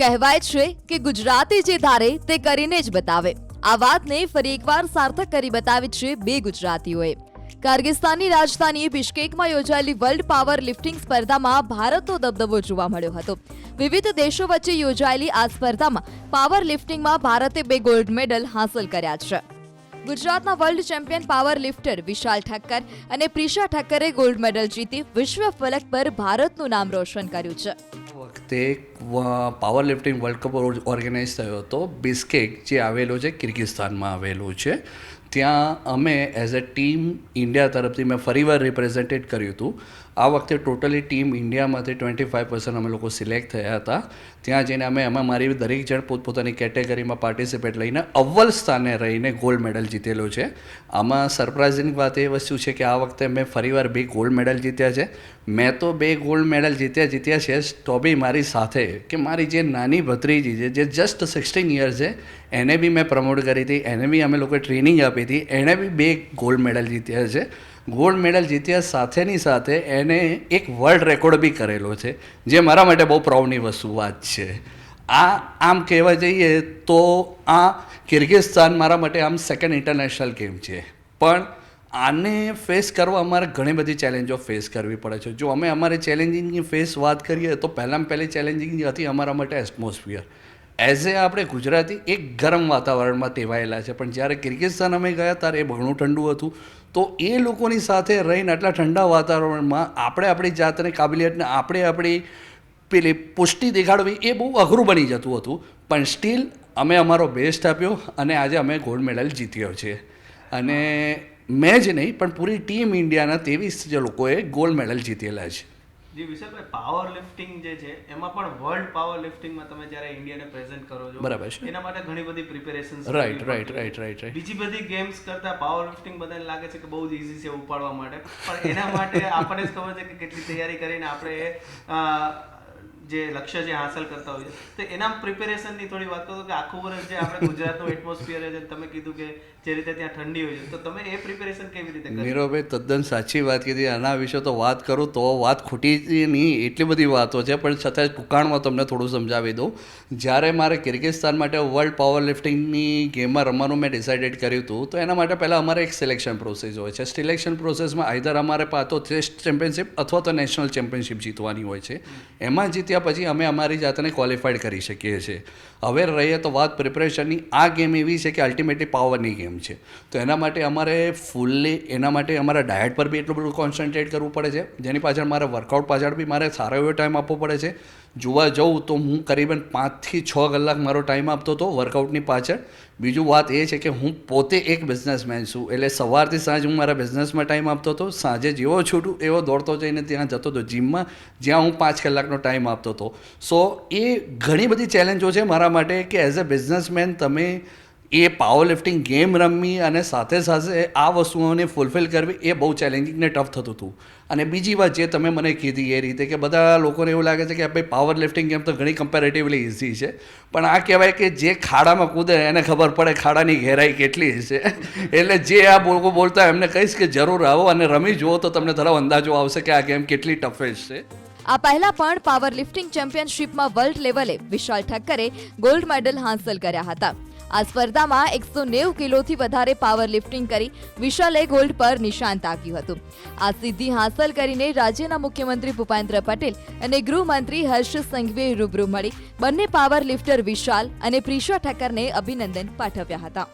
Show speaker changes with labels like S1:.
S1: કહેવાય છે કે ગુજરાતી જે ધારે તે કરીને જ બતાવે. આ વાતને ફરી એકવાર સાર્થક કરી બતાવી છે બે ગુજરાતીઓએ. કિર્ગિસ્તાનની રાજધાની બિશ્કેકમાં યોજાયેલી વર્લ્ડ પાવર લિફ્ટિંગ સ્પર્ધામાં ભારતનો દબદબો જોવા મળ્યો હતો. વિવિધ દેશો વચ્ચે યોજાયેલી આ સ્પર્ધામાં પાવર લિફ્ટિંગમાં ભારતે 2 ગોલ્ડ મેડલ હાંસલ કર્યા છે. ગુજરાતના વર્લ્ડ ચેમ્પિયન પાવર લિફ્ટર વિશાલ ઠક્કર અને પ્રિશા ઠક્કરે ગોલ્ડ મેડલ જીતી વિશ્વ ફલક પર ભારતનું નામ રોશન કર્યું છે.
S2: વખતે power lifting world cup organize થયો હતો. બિશ્કેક જે આવેલો છે કિર્ગિસ્તાનમાં આવેલું છે. ત્યાં અમે એઝ અ ટીમ ઇન્ડિયા તરફથી મેં ફરીવાર રિપ્રેઝેન્ટેટ કર્યું હતું. આ વખતે ટોટલી ટીમ ઇન્ડિયામાંથી 25% અમે લોકો સિલેક્ટ થયા હતા. ત્યાં જઈને એમાં મારી દરેક જણ પોતપોતાની કેટેગરીમાં પાર્ટિસિપેટ લઈને અવ્વલ સ્થાને રહીને ગોલ્ડ મેડલ જીતેલો છે. આમાં સરપ્રાઇઝિંગ વાત એ વસ્તુ છે કે આ વખતે મેં ફરીવાર 2 ગોલ્ડ મેડલ જીત્યા છે. મેં તો 2 ગોલ્ડ મેડલ જીત્યા છે, તો બી મારી સાથે કે મારી જે નાની ભત્રીજી છે જે જસ્ટ 16 યર્સ છે એને બી મેં પ્રમોટ કરી હતી, એને બી અમે લોકોએ ટ્રેનિંગ આપી હતી, એણે બી 2 ગોલ્ડ મેડલ જીત્યા છે. ગોલ્ડ મેડલ જીત્યા સાથેની સાથે એને એક વર્લ્ડ રેકોર્ડ બી કરેલો છે, જે મારા માટે બહુ પ્રાઉડની વાત છે. આમ કહેવા જઈએ તો આ કિર્ગિસ્તાન મારા માટે આમ સેકન્ડ ઇન્ટરનેશનલ ગેમ છે, પણ આને ફેસ કરવા અમારે ઘણી બધી ચેલેન્જો ફેસ કરવી પડે છે. જો અમે અમારી ચેલેન્જિંગની પહેલી ચેલેન્જિંગ હતી અમારા માટે એટમોસ્ફિયર. એઝ એ આપણે ગુજરાતી એક ગરમ વાતાવરણમાં ટેવાયેલા છે, પણ જ્યારે કિર્ગિસ્તાન અમે ગયા ત્યારે એ ઘણું ઠંડુ હતું. તો એ લોકોની સાથે રહીને આટલા ઠંડા વાતાવરણમાં આપણે આપણી જાતને કાબિલિયતને આપણી પેલી પુષ્ટિ દેખાડવી એ બહુ અઘરું બની જતું હતું. પણ સ્ટીલ અમે અમારો બેસ્ટ આપ્યો અને આજે અમે ગોલ્ડ મેડલ જીત્યો છે. અને મેં જ નહીં પણ પૂરી ટીમ ઇન્ડિયાના 23 લોકોએ ગોલ્ડ મેડલ જીતેલા છે.
S3: જી વિશાલભાઈ, પાવર લિફ્ટિંગ જે છે એમાં પણ વર્લ્ડ પાવર લિફ્ટિંગમાં તમે જ્યારે ઇન્ડિયાને પ્રેઝન્ટ કરો છો,
S2: બરાબર છે,
S3: એના માટે ઘણી બધી પ્રિપેરેશન્સ
S2: રાઈટ.
S3: બીજી બધી ગેમ્સ કરતા પાવર લિફ્ટિંગ બધાને લાગે છે કે બહુ જ ઈઝી છે ઉપાડવા માટે, પણ એના માટે આપણને જ ખબર છે કે કેટલી તૈયારી કરીને આપણે જે લક્ષ્ય જે હાંસલ કરતા હોઈએ. તો એના પ્રિપેરેશનની થોડી વાત કરો કે આખું વર્ષ જે આપણે ગુજરાતનું એટમોસ્ફિયર છે, તમે કીધું કે જે રીતે ત્યાં ઠંડી હોય છે, તો તમે એ પ્રિપેરેશન કેવી રીતે કરો?
S2: નીરવભાઈ તદ્દન સાચી વાત કીધી. આના વિશે તો વાત કરું તો વાત ખોટી નહીં, એટલી બધી વાતો છે, પણ છતાં ટૂંકાણમાં તમને થોડું સમજાવી દઉં. જ્યારે મારે કિર્ગિસ્તાન માટે વર્લ્ડ પાવર લિફ્ટિંગની ગેમમાં રમવાનું મેં ડિસાઇડેડ કર્યું હતું, તો એના માટે પહેલાં અમારે એક સિલેક્શન પ્રોસેસ હોય છે. સિલેક્શન પ્રોસેસમાં આઈધર અમારે તો ટેસ્ટ ચેમ્પિયનશિપ અથવા તો નેશનલ ચેમ્પિયનશિપ જીતવાની હોય છે. એમાં જીત્યા પછી અમે અમારી જાતને ક્વોલિફાઈડ કરી શકીએ છીએ. હવે રહીએ તો વાત પ્રિપરેશનની, આ ગેમ એવી છે કે અલ્ટિમેટલી પાવરની ગેમ છે. તો એના માટે અમારે અમારા ડાયટ પર બી એટલું બધું કોન્સન્ટ્રેટ કરવું પડે છે, જેની પાછળ મારે વર્કઆઉટ પાછળ બી મારે સારો એવો ટાઈમ આપવો પડે છે. જોવા જઉં તો હું કરીબન 5 થી 6 કલાક મારો ટાઈમ આપતો હતો વર્કઆઉટની પાછળ. બીજું વાત એ છે કે હું પોતે એક બિઝનેસમેન છું, એટલે સવારથી સાંજ હું મારા બિઝનેસમાં ટાઈમ આપતો હતો. સાંજે જેવો છૂટું એવો દોડતો જઈને ત્યાં જતો હતો જીમમાં, જ્યાં હું 5 કલાકનો ટાઈમ આપતો હતો. સો એ ઘણી બધી ચેલેન્જો છે મારા માટે કે એઝ અ બિઝનેસમેન તમે એ પાવર લિફ્ટિંગ ગેમ રમવી અને સાથે આ વસ્તુઓને ફૂલફિલ કરવી એ બહુ ચેલેન્જિંગ ને ટફ થતું હતું. અને બીજી વાત જે તમે મને કીધી એ રીતે કે બધા લોકોને એવું લાગે છે કે ભાઈ પાવર લિફ્ટિંગ ગેમ તો ઘણી કમ્પેરેટિવલી ઇઝી છે, પણ આ કહેવાય કે જે ખાડામાં કૂદે એને ખબર પડે ખાડાની ગહેરાઈ કેટલી છે. એટલે જે આ બોલતા એમને કહીશ કે જરૂર આવો અને રમી જુઓ તો તમને થોડો અંદાજો આવશે કે આ ગેમ કેટલી ટફેસ્ટ છે.
S1: આ પહેલા પણ પાવર લિફ્ટિંગ ચેમ્પિયનશિપમાં વર્લ્ડ લેવલે વિશાલ ઠક્કરે ગોલ્ડ મેડલ હાંસલ કર્યા હતા. આ સ્પર્ધામાં 190 કિલોથી વધારે પાવર લિફ્ટિંગ કરી વિશાલે ગોલ્ડ પર નિશાન તાક્યું હતું. આ સિદ્ધિ હાંસલ કરીને રાજ્યના મુખ્યમંત્રી ભૂપેન્દ્ર પટેલ અને ગૃહમંત્રી હર્ષ સંઘવીએ રૂબરૂ મળી બંને પાવર લિફ્ટર વિશાલ અને પ્રિશા ઠક્કરને અભિનંદન પાઠવ્યા હતા.